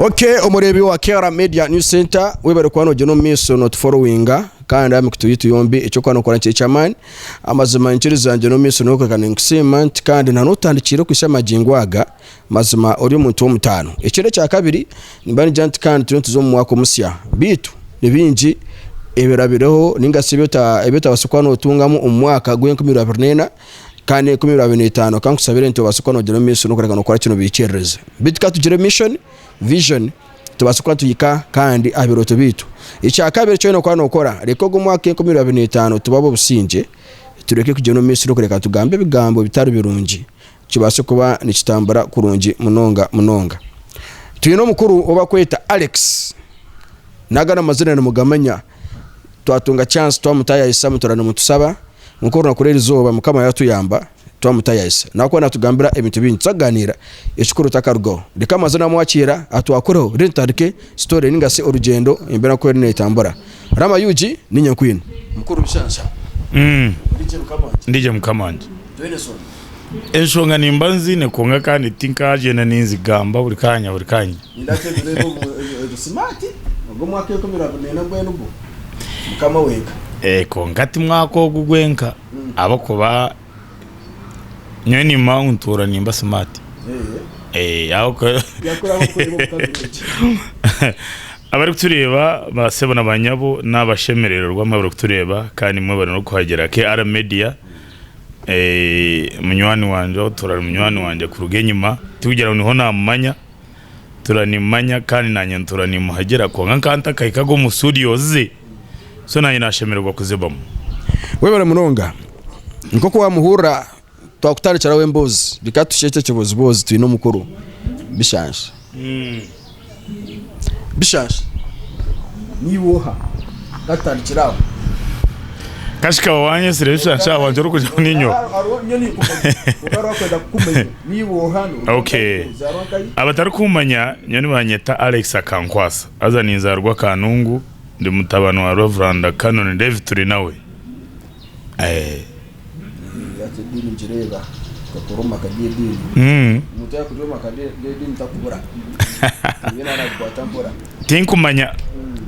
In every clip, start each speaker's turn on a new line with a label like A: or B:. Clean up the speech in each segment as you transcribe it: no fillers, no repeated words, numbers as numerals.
A: Okay, umurebi wa Kera Media News Center webere kwano jono miso not followinga kandi amikutuyito yombi icyo kwano kora cy'icamani amazima nkiriza no miso no kwekana nkusima kandi nta nutandikira kwishama jingwaga mazima uri muntu w'umutano ikire cya kabiri nimbani janti kandi tuntu zo mu mwako musya bitu nibinji eberabireho ningasibeta ebeta basukwano tungamo umwaka gwenkumira bernena kandi 2025 kankusabire nto basukwano jono miso no kwekana kora kino bikereza bitka tugire mission vision tubasukwa tuyika kandi abiroto bitu icya kabiri cyo no kwano ukora reko gumwaka 2025 tubabo businje tureke kujeno misi no kureka tugambe bigambo bitari birungi kibase kuba nikitambara kurungi munonga tuyino mukuru oba kweta Alex nagana mazina no mugamanya twatunga chance twamutaya isamu turana mutusaba mukuru nakurera izoba mukama yatuyamba twamutaya isa nako natugambira ebintu bintu tsaganira ishukuru takargo reka mazina mwakira atwakoreho rentadike story ningase urugendo imbera ko rene itambura rama yuji ninyankwino mukuru bishansha
B: ndije mukamanje ensonga nimbanzi ne konga kandi tinkaje na ninzigamba buri kanya
A: ndate rero smart ubwo mwaka yo kumirabone gwenu bwo mukama wenka
B: konga timwako gugwenka abakoba nyoni mauntura nimba smart yaho
A: yakora ko
B: abari kutureba basebona abanyabo n'abashemererwa mwabari kutureba kandi mwabari no kuhagera Kera Media munywani wanje turari munywani wanje ku rugenyuma tugira niho namanya turanimanya kandi nanye turanimuhagera ko nkanta kayikago mu studios so nanye nashemererwa kuzebamo
A: webara munonga nko kwa muhura twakutaricara wembozi bikatushete kibozi tuyino mukuru bishansha bishansha niwoha gatarikiraho
B: kashika wanye siresha wanje rukuja ninyo okay abatari kumanya nyoni banyeta Alex Akankwasa azaninzarwa kanungu ndi mutabano wa Reverend Canon David turi nawe
A: dini njireba kakoroma kadini mutaya kujoma kadini takubura yena na kwatambura
B: tinkumanya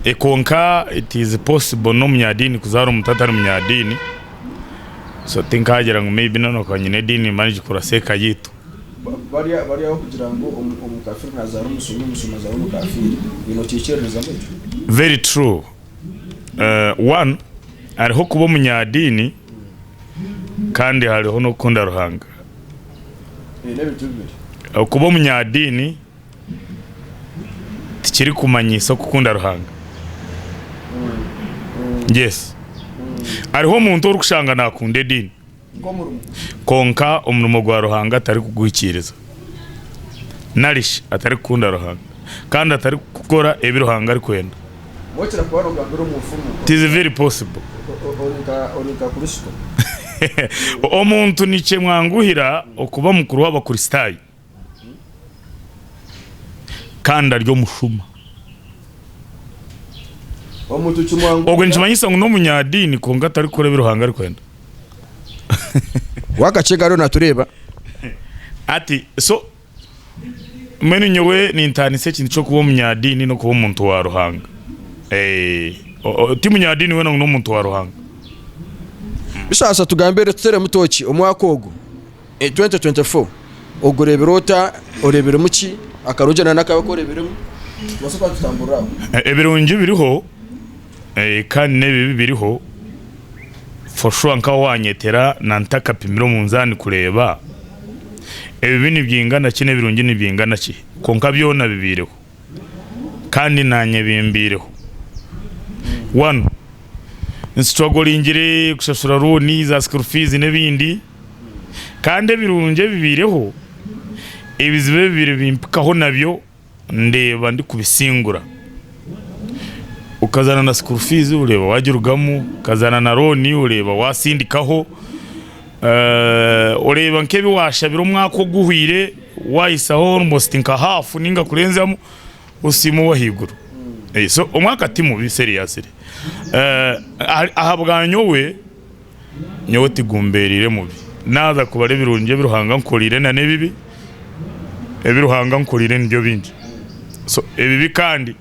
B: ekonka it is possible no munyadini kuzaro mutatari munyadini so tinkagera ngo maybe nano kanyine dini manage kuraseka yitu
A: bari aho kugira ngo umukafiri nazaro musuma zaro umukafiri ino tichereza mwe
B: very true one ariho kuba munyadini kandi hariho no kunda ruhanga kuba munyadini tikiri kumanyisa kukunda ruhanga yes hariho umuntu uri kushanga nakunde dini konka umurimo gwa ruhanga atari kuguhikiriza narish atari kunda ruhanga kandi atari gukora ebiruhanga ari kwenda
A: motira kwa rugambiro mu fumu
B: it is very possible
A: orika kuristo
B: omuntu nice mwanguhira okuba mukuru w'abakristayi kandi aryo mushuma
A: omuntu cyumwangu
B: ogwe njimanyisa ngo no munyadini konga atari kureba iruhanga ari kwenda
A: wakacega rero natureba
B: ati so mene nyowe ni intanise kintu cyo kuba munyadini no kuba umuntu wa ruhanga ti munyadini we no umuntu wa ruhanga
A: bisasa tugambere tutere mutoki umwakogo 2024 ogureberota orebere muki akarujana nakabakoreberemo wasoko tutambura
B: ebirungi biriho kandi nebi biriho for sure nka wanyetera nantaka pimiro munzani kureba ebibini byingana kine birungi ni byingana ki konka byona bibireho kandi nanye bimbireho one struggling kushashura roni za school fees nebindi kandi birunje bibireho ebizibe bibire bimpikaho nabyo ndeba ndi kubisingura ukazana na school fees ureba wajurugamo kazana na roni ureba wasindikaho ureba nkebi washabira umwako guhwire wayisaho almost nka half ninga kurenzamo usimu wahiguru so umwaka timu bi seriously ahabwa nyowe tigumberire mubi naza kubare birunje biruhanga nkorire na nebibi ebiruhanga nkorire ndyo bindi so ebibi kandi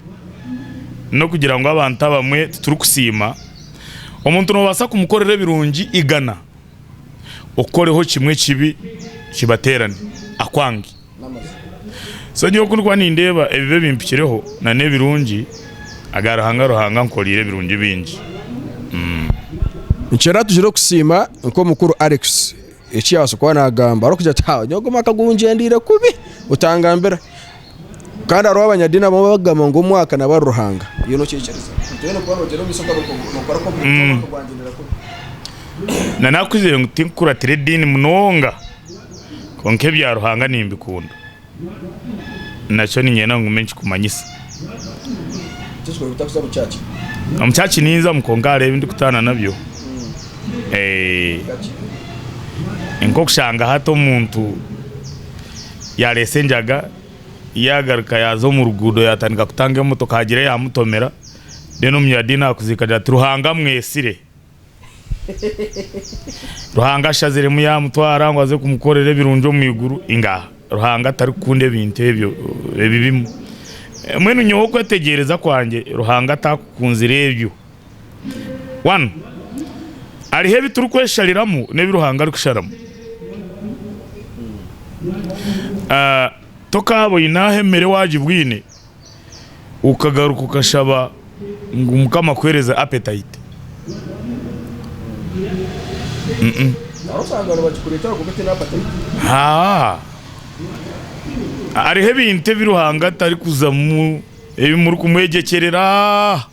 B: no kugira ngo abantu bamwe turi kusima umuntu no basa kumukorera birungi igana ukoreho kimwe kibi kibaterane akwangi so nyo kurwa nindeba ebibe bimpikireho na ne birungi ruhanga nkorire birungi bingi
A: Nchera tujiro kusima nko mukuru Alex iki yasukwa nagamba arokujya tawo nyogo makagunjendire kubi utangambira kandi aro abanyadina bo bagama ngo umwaka na baruhanga iyo no cyekereza tene ko rogero misoka bakora ko kurwanjendira kubi
B: na nakuze ntinkura trading munonga konke bya ruhanga nimbikunda nacho ni nyena ngumenshi kumanyisa
A: cyo bitakuza mucaci
B: amucaci niza mukongare ibindi kutana nabyo inko kushanga hato muntu yaresenjaga yagaruka yazo mu rugudo yatandika kutanga motoka hagire yamutomera deno myadina kuzikajya turuhanga mwesire ruhanga shazire mu yamutwara ngo aze kumukorera birunjo mu iguru inga ruhanga atari kunde binte ebyo ebibimu mwene nyoho kwetegereza kwanje ruhanga atakukunze rebyo one ari hebi turi kweshaliramu nebiruhanga ari kusharamu tokabo inahemere wajibwine ukagaruka ukashaba ngo umukama kwereza appetite ari hebi inte biruhanga atari kuzamu ebi muri kumwegekerera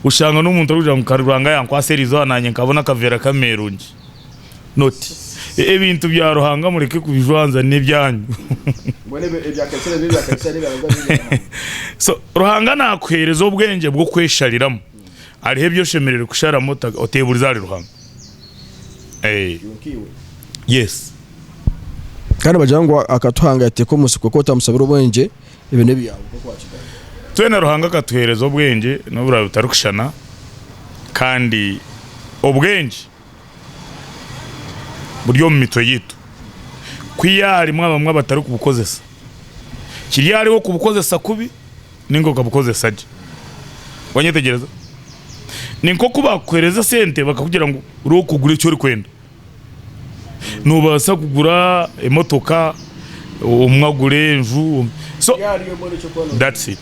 B: ushanga n'umuntu ari mu karuranga yankwaserizo ananye nkabona kavera kamerungi noti ebintu bya ruhanga mureke kubijwanza n'ibyanyu so ruhanga nakwereza ubwenge bwo kweshariramo ari hebyo shemerere kusharamo oteburizari ruhanga yes
A: kandi bajangwa akatuhanga ate ko musiko ko tamusabira ubwenge ibintu byawe ko kwakira
B: twena ruhanga katwereza ubwenge no bura butarukushana kandi ubwenge buryo mu mitwe yitu kwiyari mwabamwe batari kubukozesa kiriyari wo kubukozesa kubi ningo kabukozesa aje wanyetegereza ninko kubakwereza sente bakakugira ngo uro kugura icyo uri kwenda nubasa kugura imotoka umwagure enju so that's it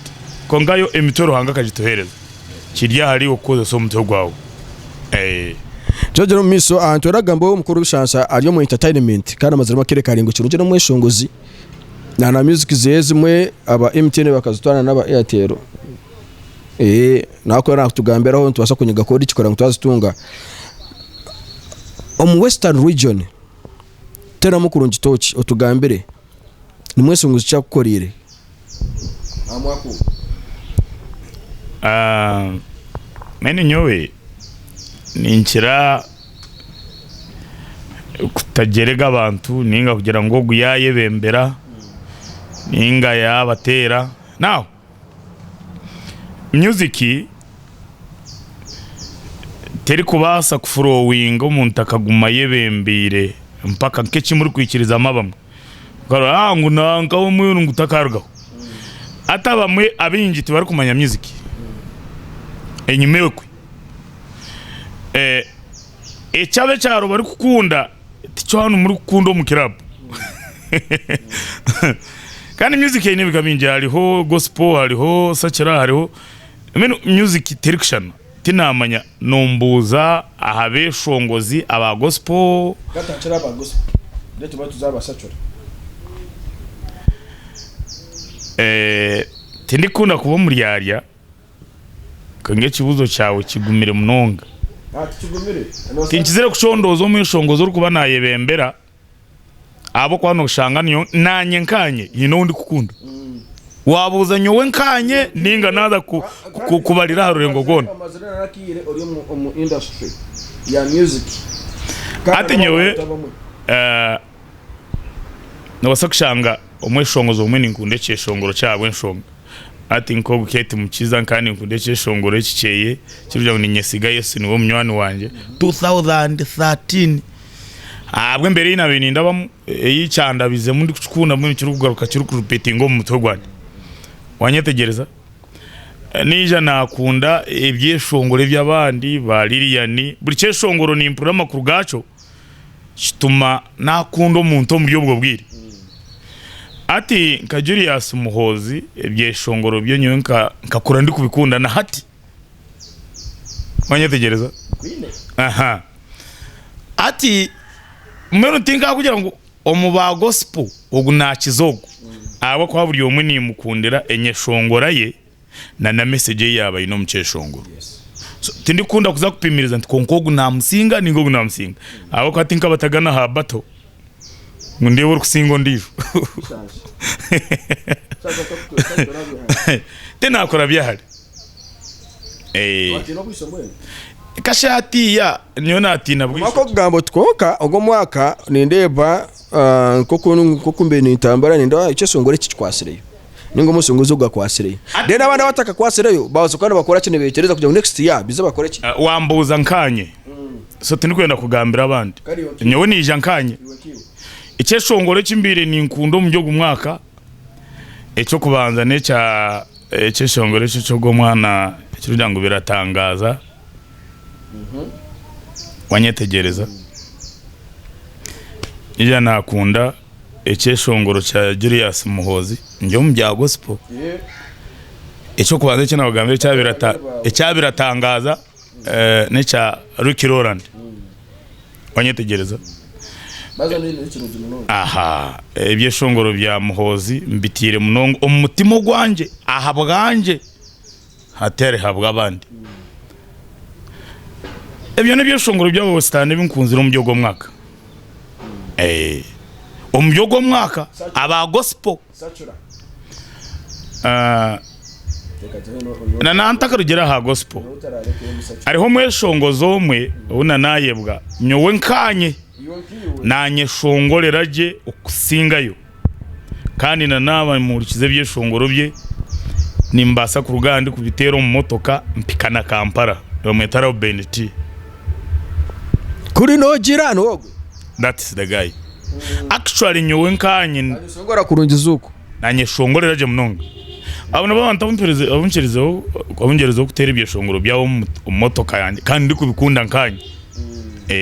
B: kongayo emitoro hanga kajitohereza kirya hari ukozesa umutwe gwawe
A: Jojo miso ahantu eragambo umukuru bishansa ariyo mu entertainment kandi amazirimo kerekana kirunje no mweshongozi na music zezimwe aba MTN bakazutwana n'aba Airtel nako nakutugamberaho ntubasa kunyiga kodi kikora ngo twazitunga mu Western region tera mukuru ngitoki otugambire ni mweshongozi cyakukorire amwako
B: mene nyowe ninchira kutagerega abantu ninga kugira ngo guyaye bembera ninga yabatera now music teri kubasa kufurowinga umuntu akaguma yebembire mpaka nkeki muri kwikiriza amabamwe karo ngo nanga umwe ngutakargaho atabamwe abinjiti bari kumanya music enyimekwe echabe cyaro bari kukunda ticho hano muri kukundo mu kirabo kandi music yene bikaminje hariho gospel hariho sachera hariho music television tinamanya nombuza ahabe shongozi aba gospel
A: gatachira aba gospel leto batu zaba sachera
B: tindikunda kuba muri yarya kange kibuzo cyawe kigumire munonga tinchizire kuchondozo mwishongozo uri kuba nayebembera abo kwano gushanga niyo nanye nkanye yino ndi kukunda wabuza nyowe nkanye ninga naza kubarira harurengo gona
A: amazina narakire uri mu industry ya music
B: ati nyowe nabasa kushanga umwishongozo umwe ninkunde cyeshongoro cyabwe nshonga ati nko gukete mukiza kandi nkunde cyeshongoro kikeye kirujya ngo ninyesiga Yesu niwo munywani wanje 2013 abwe mbere y'ina bintu ndabamo yicyanda bize muri kukunda muri kirugaruka kiru kurupetingo mu mutogwani wanyetegereza nija nakunda ibyeshongore by'abandi ba Lilian buri cyeshongoro ni impura makuru gaco kituma nakunda umuntu mu byo bwire ati nka Julius Muhozi ibyeshongoro byo nyo nkakura ndi kubikunda na hati wanyetegereza aha ati mbere tinka kugira ngo omuba gospel oguna kizogo abo kwa buri umwe ni mukundira enyeshongora ye na message yaba ino mcheshongoro so tindi kunda kuza kupimiriza ntikonkogu na musinga ningo na musinga abo kwa tinka batagana ha bato ngunde wori kusingo ndijo tena akora byahari kashati ya nyona ati nabwisho
A: mako gambo twoka ogo mwaka nindeba koko mbe nitambara ninda icyesongore kikwasireyo ningo musongozo gakwasireyo dena abana bataka kwasireyo bazo kandi bakora kine betereza kugira next year biza bakora ki
B: wambuza nkanye so tindi kwenda kugambira abandi nyewe nije nkanye icyesongore kimbire ni nkundo mu byo gumwaka ecyo kubanza ne cya icyesongore cyo go mwana kirujyango biratangaza wanyetegereza ija nakunda icyeshongoro cya Julius Muhozi njyo mu bya gospel icyo kubanza cyo nabagambye cyabiratangaza ne cya Ricky Roland wanyetegereza aha ibyeshongoro bya Muhozi mbitire munongo umutima gwanje aha bwanje hatere habwa abandi ebyo nebyo shongoro byabo stane binkunzira mu byogo mwaka umubyogo mwaka aba gospel na nantaka rugera ha gospel ariho mweshongozo mwe una nayebwa nyowe nkanye nanye shongoreraje okusingayo kandi na naba murikize byeshongoro bye nimbasa ku rugandi ku bitero mu motoka mpikana Kampala bamwetara Beniti
A: kuri no jirano wogo
B: that is the guy actually nyowe nkanye
A: songora kurungiza uko
B: nanye shongoreraje munonga abona babanta abungerezo kutera ibyeshongoro byawo mu motoka yanjye kandi ndi kubikunda nkanye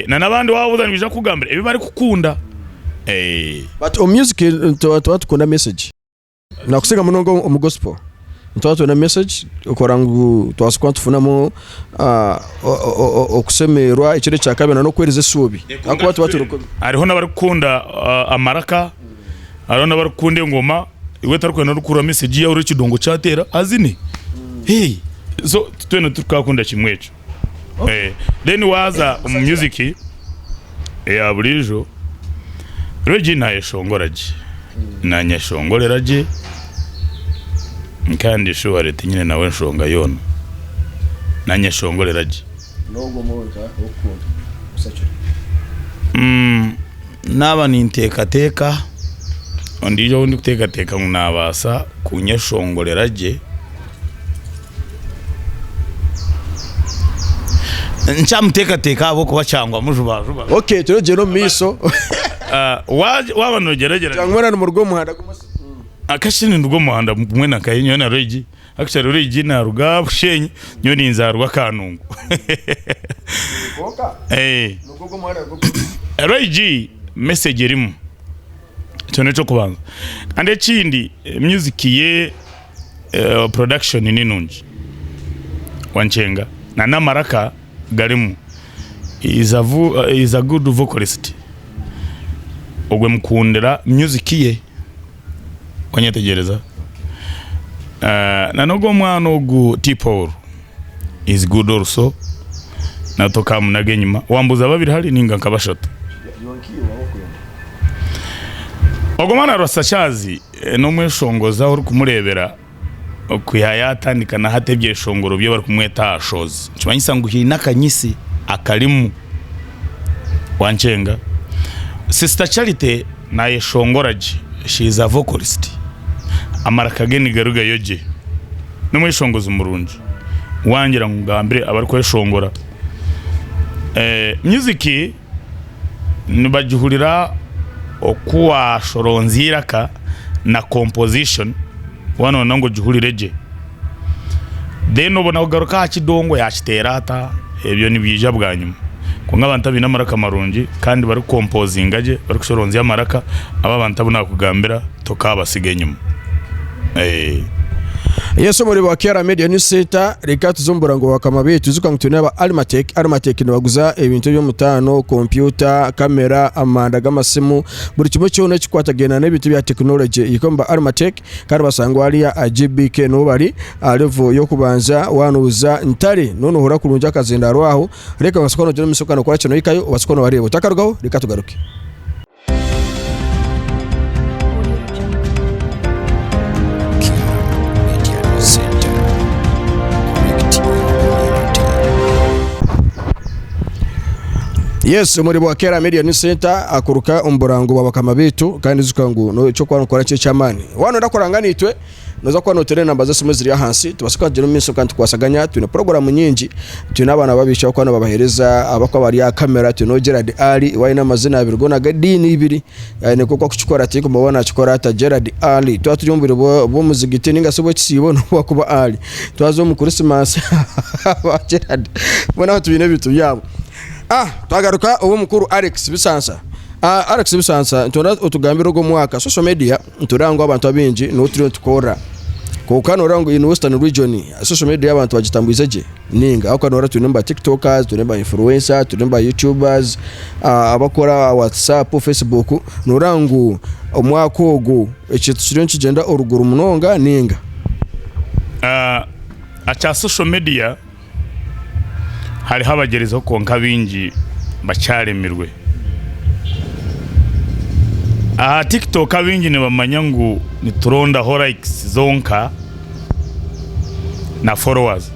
B: na nabandi wabuzanije kugambira ibi bari kukunda
A: but o music tukunda message nakusiga munongo mu gospel ntoto na message ukorangu twasukwa tufunamo okusemerwa ikire cya kabena no kwereze subi akuba tubaturuko
B: ariho nabari kukunda amaraka ariho nabari kunde ngoma iwe tarukwe no rukura message ya uri kidongo cyatera azine hey so twene tukakunda kimwecho then waza music ya burijo Regina yeshongoraje na nyeshongoreraje kandi shuware tinyine nawe nshonga yona na nyeshongoreraje
A: nogo moza ukunda usacho
B: naba nintekateka ondijo undi kutekateka ngunabasa kunyeshongoreraje nchamtekateka abo kuba cyangwa mujubajuba
A: okay turoje no miso
B: wabano geragera
A: cyangwa no mu rwo muhanda gumase
B: akashini ndugo muhanda mwe na kayinyo na Regi actually Regi na ruga bushenyi nyo ninzarwa kanungu
A: boka nugo muhanda go
B: Regi message irimu cyone cyo kubanza ande kindi music ye production ninunji wanchenga na namaraka garimu is a good vocalist ogwe mukundira music ye wanyetegereza na nogo mwana ogu T-Paul is good also natoka munage nyuma wambuza babiri hari ninga nkabashatu ogo mwana Rasachazi no mweshongoza uri kumurebera okuyayatandika na hatebye shongoro byo bari kumweta shows chimanyisa nguhina kanyisi akalimu wanchenga Sister Charity na yeshongoraje she is a vocalist amarakageni garuga yoje no mwishongoza umurunji wangira ngambire abari kweshongora music nibajihurira okuwa shoronziraka na composition wano nango jihurireje then ubona kugaruka hakidongo yakiterata ebyo nibije bwanyuma ko nk'abantu abina maraka marungi kandi bari composing aje bari kushoronzi y'amaraka aba bantu abuna kugambira tokabasige nyuma
A: Yeso muri wa Kera Media News Center reka tuzombura ngo bakamabe tuzuka ngutune aba Almatech nibaguza ibintu byo mutano computer kamera amanda gamasimu buri kimwe cyone kikwatagena n'ibintu bya technology yikomba Almatech kandi basangwa ari ya AGBK no bari level yo kubanza wanuza ntare none uhora kurunja kazindaro aho reka basokono jeno misokano kwa cyano ikayo basokono bari utakarugaho reka tugaruke Yes, muri wa Kera Media News Center akuruka umburango babakama bitu kandi zukangu no cyo kwa nkora cyo cyamani wano ndakorangana itwe noza kwa notere namba zose ziri hansi tubasaka jeno miso kandi twasaganya tune program nyingi tune abana babisha kwa babahereza abakwa bari ya kamera tuno Gerard Ali waina mazina abirgo na gadini ibiri yani kuko kuchikora tiko mubona chikora ata Gerard Ali twa tujumbire bo muzigiti ninga sobo kisibono wakuba Ali twazo mu Christmas wa Gerard bona tubine bitu yabo twagaruka uwo mukuru Alex Bisansa Alex Bisansa ntona utugambira go mwaka social media nturango abantu abinji no turi tukora ko kano rango in Western region social media abantu bagitambuizeje ninga akanora tunemba TikTokers tunemba influencer tunemba YouTubers abakora WhatsApp Facebook nurango umwaka ogo ekitiro kigenda oruguru munonga ninga
B: acha social media hari habagereza konka bingi bacyaremirwe TikTok abingi ne bamanya ngo ni turonda ho likes zonka na followers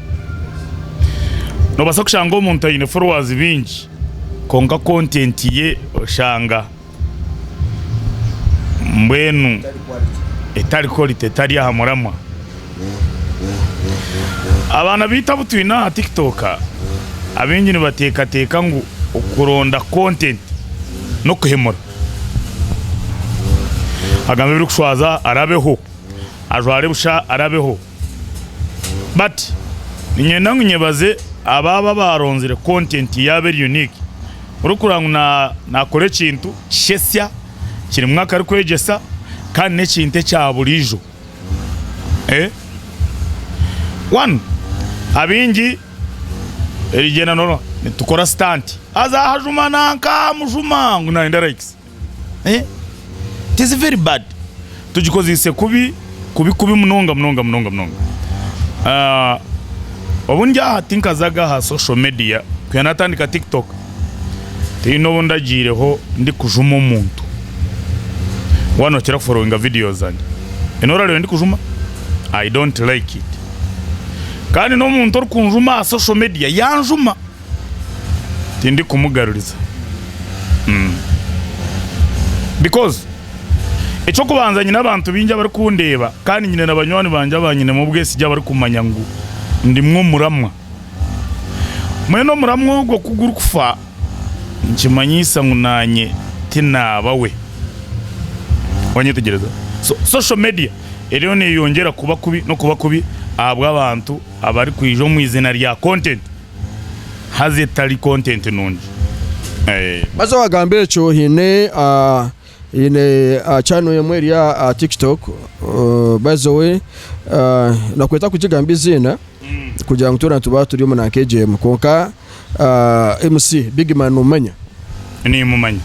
B: no basokushanga umuntu ayine followers bingi konka content ye oshanga mbenu etari quality etari hamurama abana bita butwina TikTok abengi ne bateka ngo ukuronda content no kuhemura agambe biri kushwaza arabeho ajware busha arabeho but ninyenda ngunyebaze ababa baronzire content yabe unique urukurangu na kore kintu shesya kiri mwaka ari kwegesa kandi ne kinte cya burijo one abingi erigena no tukora stunt aza hajuma nanka mujuma nguna indirects it is very bad tujikozise kubi munonga obunja hatinka zaga ha social media kyanatandika TikTok tino bondagireho ndi kujuma umuntu wano kira following videos and enora rero ndi kujuma I don't like it kandi no muntu uri kunjuma social media yanjuma tindi kumugaruriza because echo kubanza nyina abantu binja bari kundeba kandi nyine nabanywani banje abanyine mu bwese jya bari kumanya ngo ndimwo muramwa mweno muramwa go kuguru kufa nkimanyisa ngunanye tinabawe wanyitegereza social media eriyo ne yongera kuba kubi no kuba kubi abwa abantu abari kwijo mu izina rya content haze tali content nunji
A: bazo bagambye cyo hine ine channel yemwe ya TikTok by the way nakweta kujigamba izina kugira ngo tuba turi mu na KGM konka MC Big Man umanya
B: ni mumanya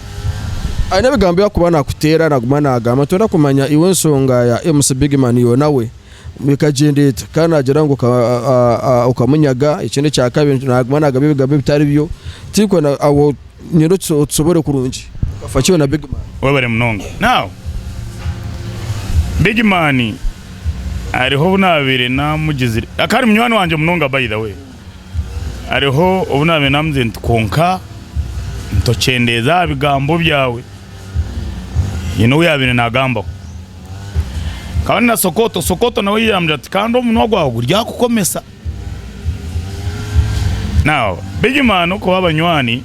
A: aina bigambye kubana kutera nagumana agama tonda kumanya iwe nsonga ya MC Big Man yo nawe mikagendeta kana agira ngo ukamunyaga ikindi cya kabiri nagumana agabigambe bitari byo tiko na awo nyiro tsobore kurunji fachiwe na Big Man
B: wabare munonga now Big Man ariho bunabere namugizire akari munywani wanje munonga by the way ariho ubunabere namze konka ntocendeza bigambo byawe yino yabire nagamba kandi na Sokoto nawe yamje ati kandi umuntu wagwaho gurya kukomesa now Big Man uko abanywani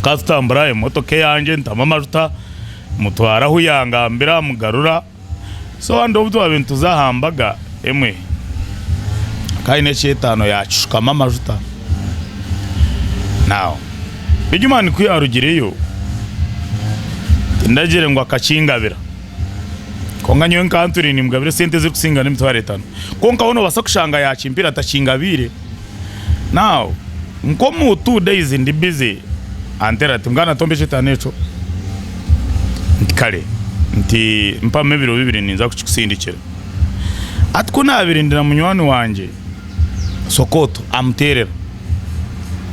B: tukazitambura imotoka yanje ntama amajuta mutwara aho yangambira mugarura so ando ubwo abintu zahambaga emwe kaine chetano yacishukama amajuta now bijumani kuyarugireyo ndagire ngo akakingabira konga nyo nkanturi ni mugabire sente ziri kusinga ni mutware 5 konka wono basakushanga yachimpira atachingabire now nkomu 2 days ndi busy antera tumgana tombe chetano echo kale nti mpa mebiro bibiri ninza kuchikusindikira atkuna abiri ndina munywani wanje Sokoto amterera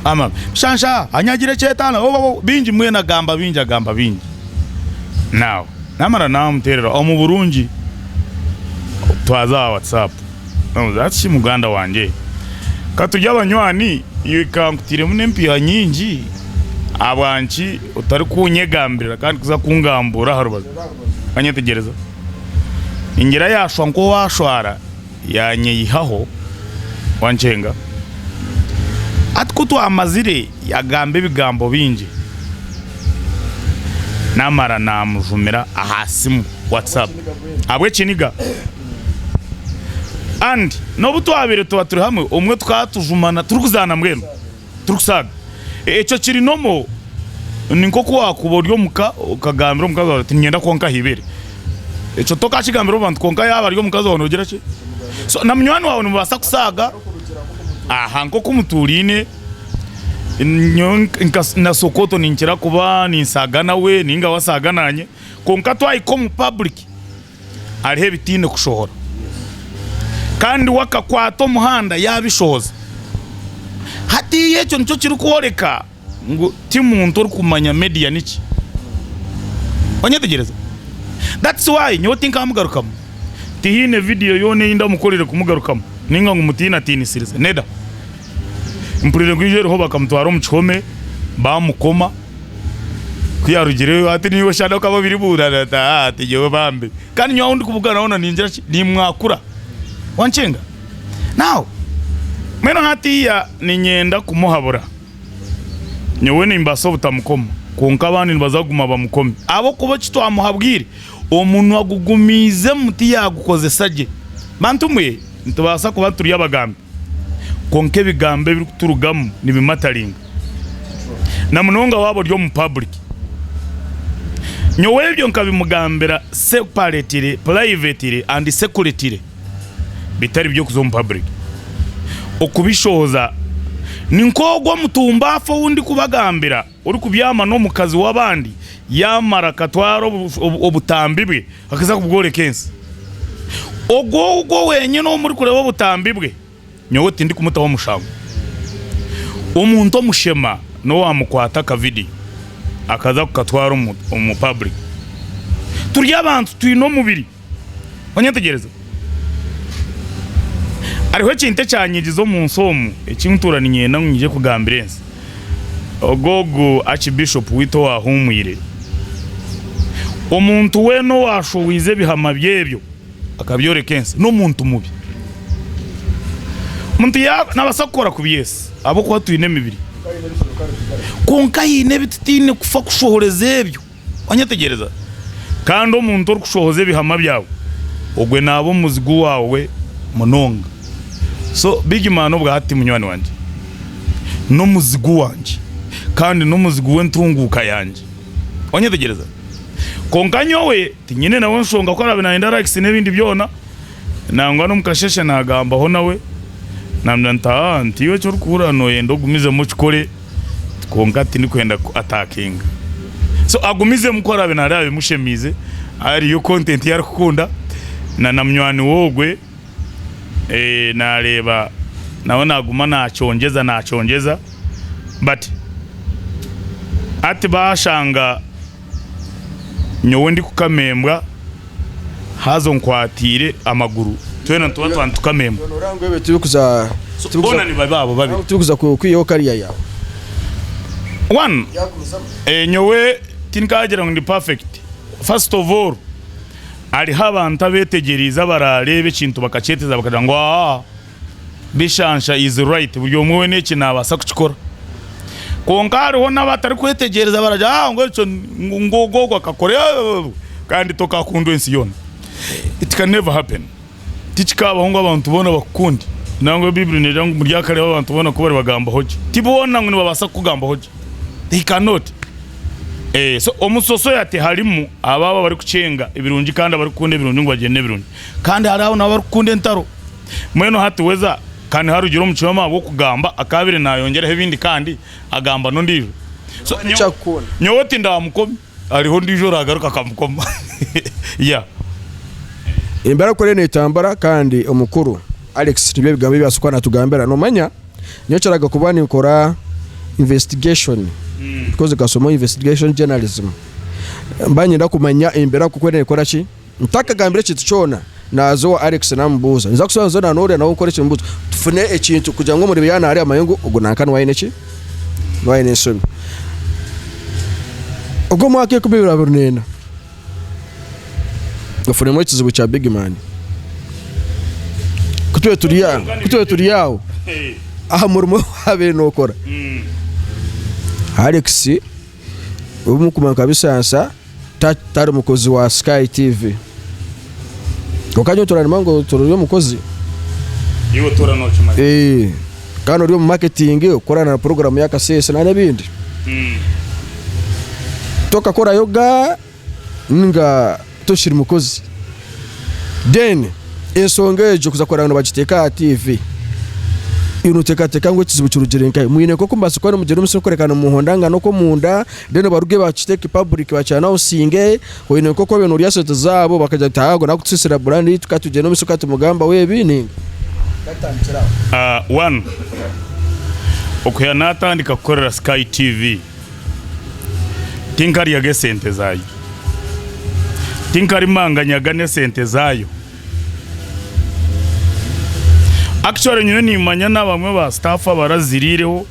B: ama shansha anyagire chetano binji mwena gamba binji now namara namterera omu Burungi twaza WhatsApp ati muganda wanje katujya abanywani yikankutire munempiya nyinji abanchi utari kunyegambira kandi kuza kungambura harubaza anyetegereza ingira yashwa nko washwara yanyeyihaho wancenga atkutu amazire yagambe bigambo binji namara namujumira ahasimu WhatsApp abwe kiniga and nobuto abire tuba turi hamwe umwe twatujumana turukuzana mweno turukusaga echo kiri nomo ninko kwa kuboryo muka ukagambira mukazo ati nyenda konka hibere echo toka kigambiro bantu konka yaba ryo mukazo wonogera ki so namnywani wawe mubasa kusaga aha nko kumuturine na Sokoto ninkira kuba ninsaga nawe ninga wasagananye konka twayiko mu public arihe bitine kushohora kandi wakakwato muhanda yabishoza hati yecho nico kiri kuoreka ngo timuntu uri kumanya media niki onyetegereza that's why nyotinka amugarukamo tihine video yone inda mukorere kumugarukamo ninga ngumutina tinisirize neda mpurire kwijero ho bakamutwara mu chome bamukoma kuyarugire ati niwe shana kaba biri burana ati yewe bambe kandi nyawo ndi kubugana ona ninjira ni mwakura wanchenga now meno hatiya ninyenda kumuhabura nyewe nimbaso butamukoma konka abandi nibazaguma bamukome abo kuba kito amuhabwire umuntu agugumize muti yagukoze saje bantu mwe ntubasa kuba turi yabagambe konke bigambe biri kuturugamo nibimataringa na munonga wabo ryo mu public nyewe byo nkabimugambira separately privately and security bitari byo kuzo mu public okubishoza ninkogwa mutumbafo wundi kubagambira uri kubyama no mukazi wabandi yamara katwaro obutambibwe akaza kubgore kensi ogo wenye no muri kureba obutambibwe nyowe tindi kumutaho mushango umuntu omushema no wamukwata ka video akaza kukatwara mu public turya abantu twino mubiri onyetegereza ariho kinte cyanyigizo mu nsomu ekinturani nyenda ngije kugambirense ogogo archbishop wito wahumwire omuntu weno washowize bihama byebyo akabyore kense no muntu mubi muntu ya nabasakora kubyese abo kwa twine mibiri konka yine bititine kufa kushohoreze ebyo onyetegereza kandi omuntu uri kushohoze bihama byawe ogwe nabo muzigu wawe munonga so big man obwa hati munywani wanje no muzigu wanje kandi no muzigu wentunguka yanje onyetegereza konka nyowe tinyine nawe nshonga ko arabina indirect nebindi byona nangwa no mukasheshe nagamba ho nawe namnanta ntiwe cyo rukura no yendo gumize mu chikore konka ati ni kwenda attacking so agumize mukora benarabe mushemize ari yo content yari kukunda na namnywani wogwe nareba nawe naguma nachongeza but ati bashanga nyowe ndi kukamembwa hazo nkwatire amaguru twena tuba twantukamembwa
A: norango ebe tubikuza
B: bona ni bababo babi
A: tubikuza kwiyo kariya yawe
B: one nyowe tinkagira ngo ndi perfect first of all ari habanta betegeriza bararebe kintu bakaceteza bakagira ngo bishansha is right buryo mwe neki nabasa kukikora konka hariho n'abatari kwetegereza baraja ngo ico ngogo akakore kandi tokakundwa ensi yona. It can never happen. Tichikabaho ngo abantu bona bakundi nango Bible nera ngo muri yakare abantu bona ko bari bagamba hoje tibona ngo nibabasa kugamba hoje they cannot. So omusoso yate harimu ababa bari kucenga ibirungi kandi bari kunde ibirungi ngo bagende ibirungi kandi haraho nabari kunde ntaro mweno hati weza kandi harugiro mucoma bwo kugamba akabire nayongera hebindi kandi agamba no ndijo. So nyoti ndamukomi ariho ndijo ragaruka kamukoma yeah.
A: Imbara kore netambara kandi omukuru Alex nibyo bigambo byasukwana tugambera no manya nyocaraga kubani ukora investigation because gasomo investigation journalism mbanye ndakumanya imbera kukwene ikora ki ntaka gambire kitchona nazo Alex nambuza nza kusobanza na nore nawo ukora kimbuzo tufune ekintu kugira ngo muri biyana ari amayungu ubwo nakana wayine ki wayine sobi ubwo mwake kubibira burunena gufune mu kizibu cha big man kutwe turi yawo aha murimo habe nokora Alex umukuma kabisa ansa tari mukozi wa Sky TV ukanyo turarima ngo turiyo mukozi
B: yiwo tora no chuma
A: kandi uriyo mu marketing ukorana na program ya kasese na nabindi toka kora yoga nga toshira mukozi then ensongeje kuza korana bagiteka TV inuteka ngo kizibu cyurugirenka mwine koko mbase ko mugero muso korekana muhondanga no ko munda then baruge bakiteka public bacana usinge hoine koko beno ryasete zabo bakaja tago nakutsisira brand tukatuje no muso katumugamba we bini
B: one okuya natandika korera Sky TV tinkari yage sente zayo tinkari manganyaga ne sente zayo. Actually nyine nimanya nabamwe ba staff barazirireho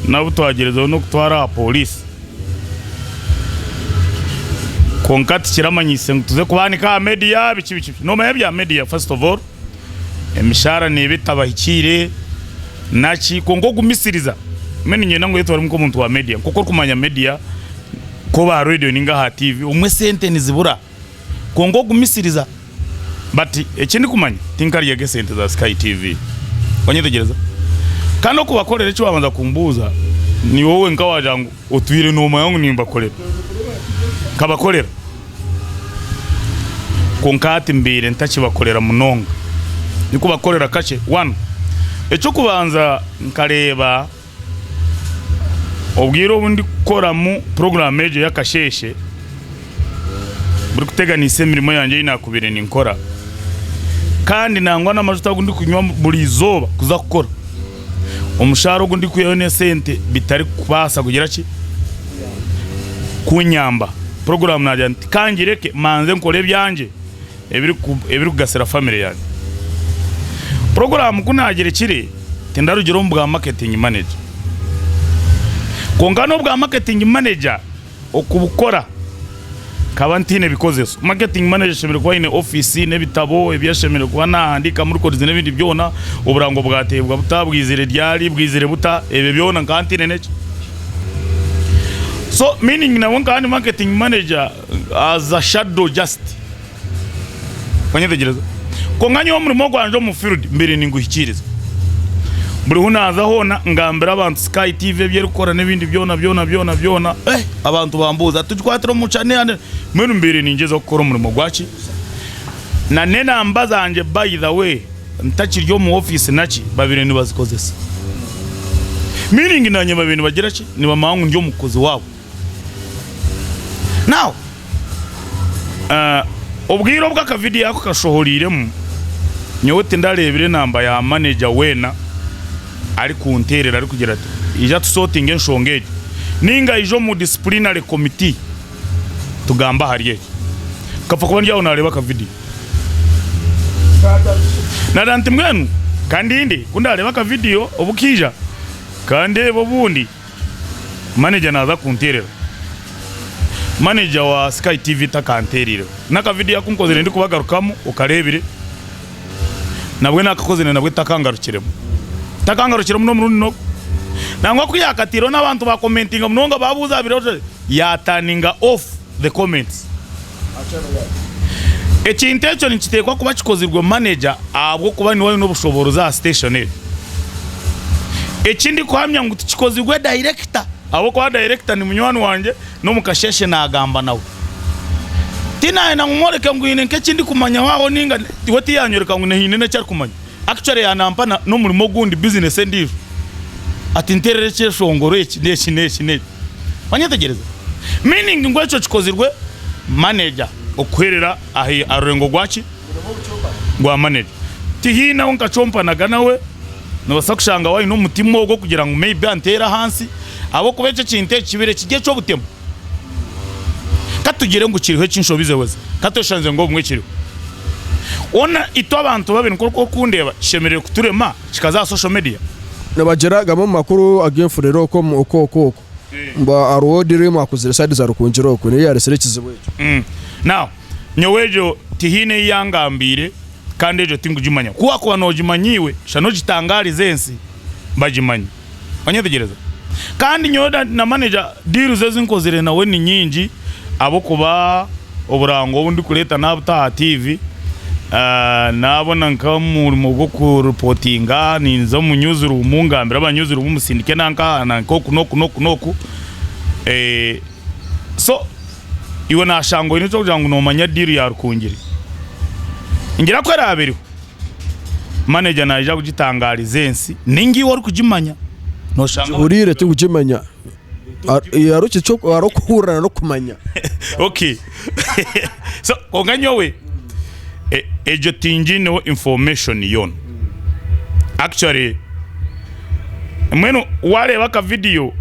B: nabo twagerezaho no kutwara police konkati kiramanyise tuze kubanika media bici no mebya media first of all emishara ne bitabahikire nachi kongo gumisiriza meni nyena ngo yitwara muko muntu wa media kuko kumanya media ko ba radio ninga ha TV umwe sente nizibura kongo gumisiriza but ekindi kumanya tinkari yage sente za Sky TV wanyetegereza kandi okubakorera cyo babanza kumbuza ni wowe nkawajangu utwire no mayangu nimba korera kabakorera konkati mbere ntachi bakorera munonga niko bakorera kache one echo kubanza nkareba obwiro bundi kora mu program meje yakasheshe buri kuteganise mirimo yanje inakubire ninkora kandi nangwa n'amajuta gundi kunywa buri zoba kuza gukora umusharo gundi kuyone sente bitari kubasa kugira ki kunyamba program naje kangireke manze nkore byanje ebiri kugasera family yanjye program kunagire kire tendarugiro mu bwa marketing manager kongano bwa marketing manager okubukora kabantine bikozeso marketing manager shemere kwa ine office ne bitabo ebyashemere kwa nahandika muri kodize n'ibindi byona uburango bwatebwa butabwizire ryari bwizire buta ebe byona kantine nece. So meaning na wonka marketing manager as a shadow just wanyetegereza konganyo muri mo gwanje mu field mbere ninguhikiriza buri hunaza hona ngambira abantu Sky TV byeri gukora n'ibindi byona abantu bambuza tujwatira mu channel mwene mbere ningeze gukora umurimo gwaci na nena mbazanje by the way ntakiryo mu office naki babire nibazikozesa meaning nanye babine bagira ki ni bamangu ndyo mukozi wabo. Now obwiro bw'aka video yako kashohoriremo nyote ndarebire namba ya manager wena ari kunterera ari kugira ati ija tusotinge nshongeje ninga ijo mu disciplinary committee tugamba hariye kapfa kuba njyaho nareba ka video nadanti mwenu kandi indi kundareba ka video obukija kandi bobundi manager naza kunterera manager wa Sky TV takanterira naka video yakunkozere ndi kubagarukamo ukarebire nabwe nakakozene nabwe takangarukiremo no murundi no nangwa kuyakatiro n'abantu ba commentinga munonga babuza biroje ya turning off the comments ekintecho nikitekwa kuba kikozirwe manager abwo kuba ni wayo n'ubushoboro za station ekindi kuhamya ngo tikozirwe director abo kwa director ni munywani wanje no mukasheshe nagamba nawe tina ina ngumoreke ngwine nk'ekindi kumanya waho ninga wati yanyoreka ngo nehine cyari kumanya actually yanampa no murimo gundi business ndive ati nterere cyeshongoro iki neki banyetegereza meaning ngo eco kikozirwe manager okwerera ahi arengo gwaki gwa manager tihina onka chompanaga nawe no basakushanga wayi no mutima wo kugira ngo maybe antera hansi abo kubece kinte kibire kige cyo butemo katugire ngo kiriho kinshobize weze katoshanze ngo bumwe kiriho ona ito abantu babiri ko kundeba shemerere kuturema kikaza social media
A: nabageraga mu makuru agefurero ko uko mba arodire makuzire side za rukunjiro ko ne yaresere kizibwe
B: now nyowejo tihine yangambire kandi ejo tingujimanya kuwa kwa nojimanyiwe shano gitangari zensi bajimanyi banyetegereza kandi nyoda na manager diru zezi nkozire nawe ni nyingi abo kuba oburango bundi kuleta nabuta TV nabona nkamurimo bwo ku reportinga ninzo mu newsroom ngambira aba newsroom musindike nanko kunoku so iwe nashango ine cyo kugira ngo nomanya diru ya rukungiri ngira ko arabiri manager naje kugitangariza ensi ningi wari kujimanya no shanga
A: urire tugujimanya yaruki cyo arokurana no kumanya
B: okay so konganyowe ejo tinjine information yon actually mweno wale baka video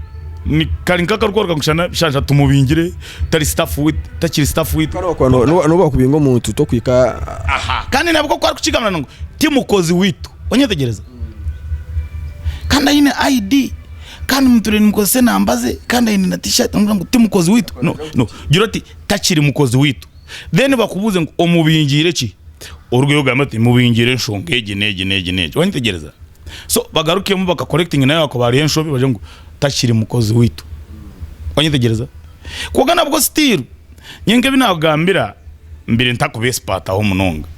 B: ni karinka karukora kushana shanja tumubingire tari staff with takiri staff with
A: no bakubingo muntu to kwika
B: aha kandi nabwo kwari kucigamana ngo timukozi witu onyetegereza kandi ine ID kandi muture nimukoze nambaze kandi ine na t-shirt ngo timukozi witu no giroti takiri mukozi witu then bakubuze ngo omubingire ki urugero gamati mubingire nshongeje neje onyetegereza so bagaruke mu baka correcting nayo ko bari enshobi baje ngo takiri mukozi witu onyetegereza kugana bwo still nyenge binagambira mbere ntakubespata ho munonga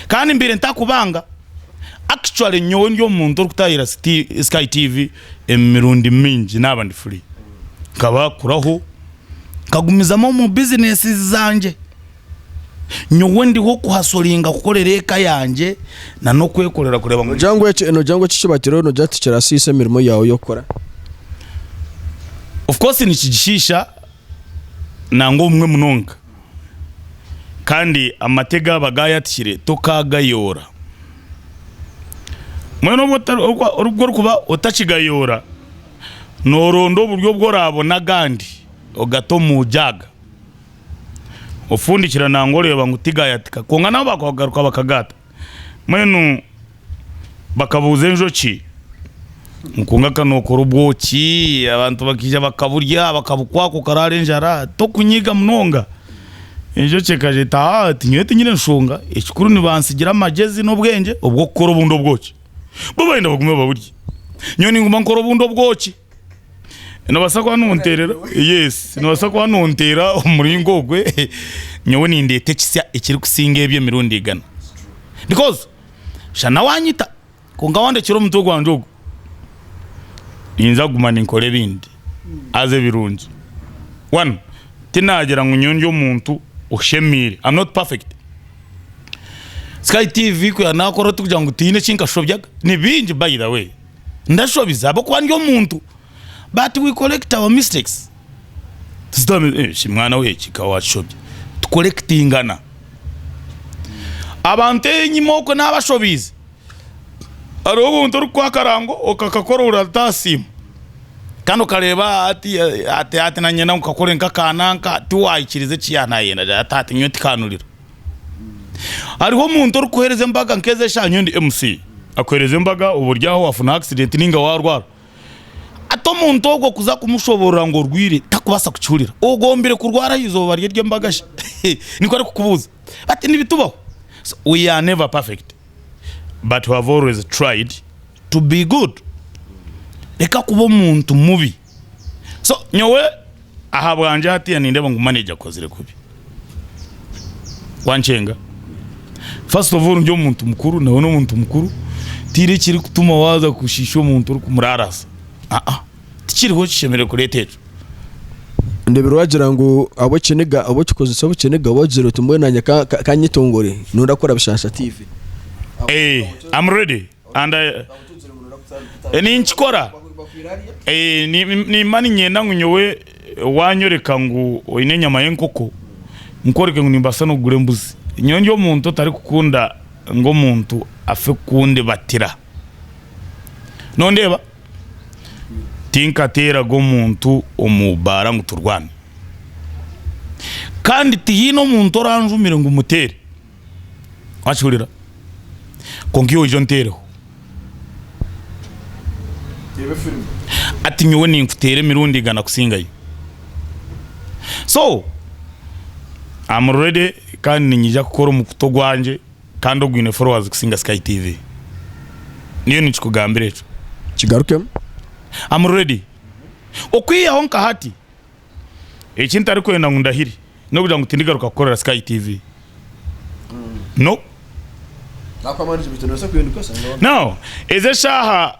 B: kandi mbere ntakubanga actually nyonyo muntu rukutayira Sky TV emirundi mingi nabandi free kaba kuraho kagumizamo mu business zanje nyowendi ho kuhasolinga kukorereka yanje na no kwekorera kureba
A: mu jango cyishibatiro no jatikira sise mirimo yawe yokora
B: of course ni kigishisha nango umwe munonga kandi amatega bagayatire tokagayora mweno urubwo kuba utakigayora norondo buryo bwo rabona gandi ogato mujaga ofundikira nangoreba ngutigayatika konga nabo bakagaruka bakagata mwenu bakabuze njoki mukunga kanokora ubwoki abantu bakija bakaburya bakabukwako karare njara to kunyiga munonga ejo cekaje ta tinyete nyine nshonga ekikuru ni bansigira amagezi n'ubwenge ubwo kokora ubundo bwoki babainda bagume baburya nyoni nguma nkora ubundo bwoki nabasakwa nonterera yes nabasakwa nontera umuringo gwe nyowe nindete kisya ekiri kusinga ebye mirundi igana because shana wanyita konga wande kiro mutwe gwanjogo inza gumana inkore bindi aze birungi one tinagera ngunyonjo muntu ushemire I'm not perfect Sky TV ko yanakora tukugira ngo tine cinka shobyaga ni bingi by the way ndashobiza abo kwandyo muntu but we collect our mistakes tuzame shimwana we kikawa shobye to collectingana abante nyimoko nabashobize aro ubuntu rukwa karango okakakora uratasimu kano kareba ati nanye na ukakore nkakananka tuwayikirize cyana yenda atati nyoti kanurira ariho muntu rukohereze mbaga nkeze shanyo ndi MC akwereze mbaga uburyaho wafuna accident ninga warwara ato muntu ogwo kuza kumushobora ngo rwire takubasa kucyurira ugombere kurwara izo barye rye mbagashe niko ari kukubuza ati nibitubaho so we are never perfect but we have always tried to be good reka kuba umuntu mubi. So nyowe aha bwanje hatiya nindeba ngo manager kozire kubi wanchenga. First of all njo umuntu mukuru nawe no umuntu mukuru tire kiri kutuma waza kushisha umuntu uri kumurarasa tikiriho kishemere kureteje
A: ndebero wagira ngo abo kinega abo kikoze kinega waziro tumwe nanya kanyitongore nundakora bishasha TV.
B: I'm ready and ni nchikora ni mani nyenda ngunyowe wanyoreka ngo ine nyama yenkoko nkoreke ngo nimbasa no gure mbuzi nyonjo umuntu tari kukunda ngo umuntu afe kunde batira nondeba tinka tera go muntu omubara ngo turwane kandi tihino umuntu oranjumire ngo umutere wachurira kongiyo ijo ntereho ati nyowe ninkutere mirundi gana kusingayo. So I'm ready kandi nyija gukora umukuto gwanje kandi ogwine followers kusinga Sky TV niyo nichikugambira echo
A: kigaruke.
B: I'm ready okwiya honka hati ekintu ari kwenda ngundahiri no kugira ngo tindigaruka gukorera Sky TV no
A: nakwamanje bitano so kwenda kosa
B: no eze shaha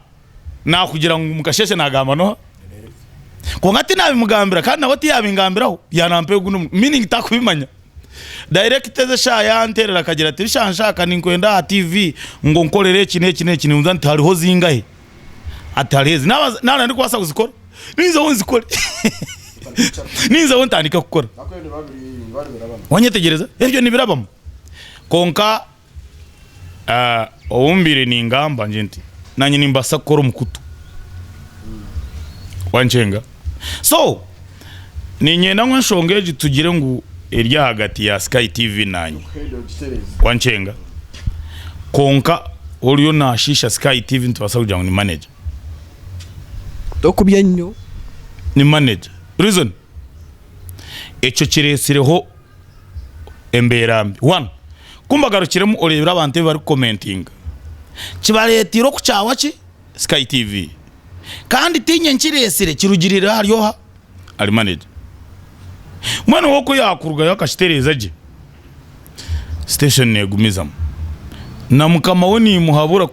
B: na kugira ngo mukasheshe nagamba no ko ngati nabimugambira kandi naboti yabingambiraho yanampe guno meaning takubimanya direct eze shaha yanterera kagira ati shanshaka ninkwenda TV ngo nkorere kine unzanti hariho zingahe atarezi nana ndi kwasa kuzikora nizo wonzikora nizo wontandika gukora wanyetegereza ebyo nibirabamo konka obumbire ningamba njenti nanye nimbasa gukora umukutu wanchenga. So ninyenda ngo nshongeje tugire ngo irya hagati ya Sky TV nanye wanchenga konka oriyo nashisha Sky TV ntubasa kugira ngo ni manager
A: dokubya nnyo
B: ni manager reason echo kiresireho emberambi one kumbagarukiremo orebera abantu bari commenting kibaretiro ku cyawa ki Sky TV kandi tinye nkiresire kirugirira haryoha ari manager mwana woko yakuruga yakashitereza je station negumizamo na mukama woni muhabura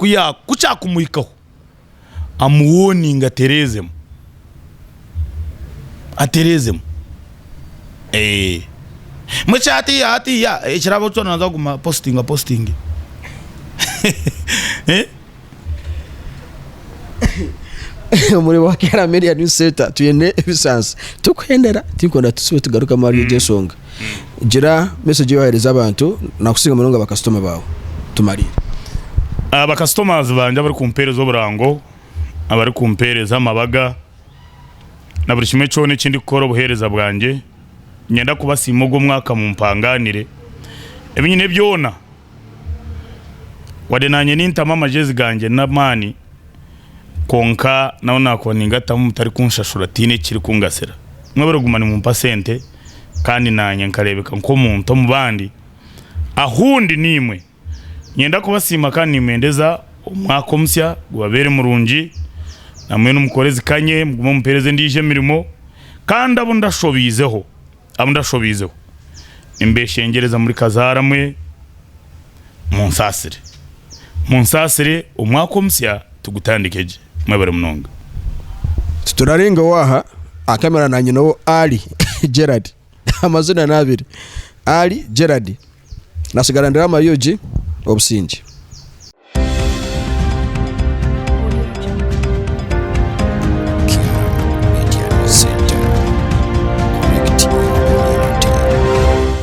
B: kucyakumuhikaho amuwoninga aterezemo muchati ya ekirabo cyo naza guma posting
A: muri wakera media news center tuyene ebisansi tukwendera tinkona tusibe tugaruka mari jesonga gira message yohereza abantu nakusinga murongo aba customer bawo tumari
B: aba customers banje bari kumpereza oburango abari kumpereza amabaga na buri kimwe cyone kindi gukora ubuhereza bwanje nyenda kubasimo go mwaka mu mpanganire ebinyine byona wadenanye nintama amajezi ganje na mani konka nawo nakoninga tamu mutari kunshashura tine kiri kungasera mwabero gumana mu pasente kandi nanye nkarebeka nko muntu mu bandi ahundi nimwe nyenda kubasima kandi nimendeza umwaka umsya gwabere murungi namwe n'umukorezi kanye muguma mupereze ndije mirimo kandi abo ndashobizeho imbeshengereza muri kazaramwe munsasire umwaka umsya tugutandikeje mwebare munonga
A: turarenga waha akamera nanye no Ali Gerard amazina nabiri Ali Gerard nasigara ndama yoji obusinji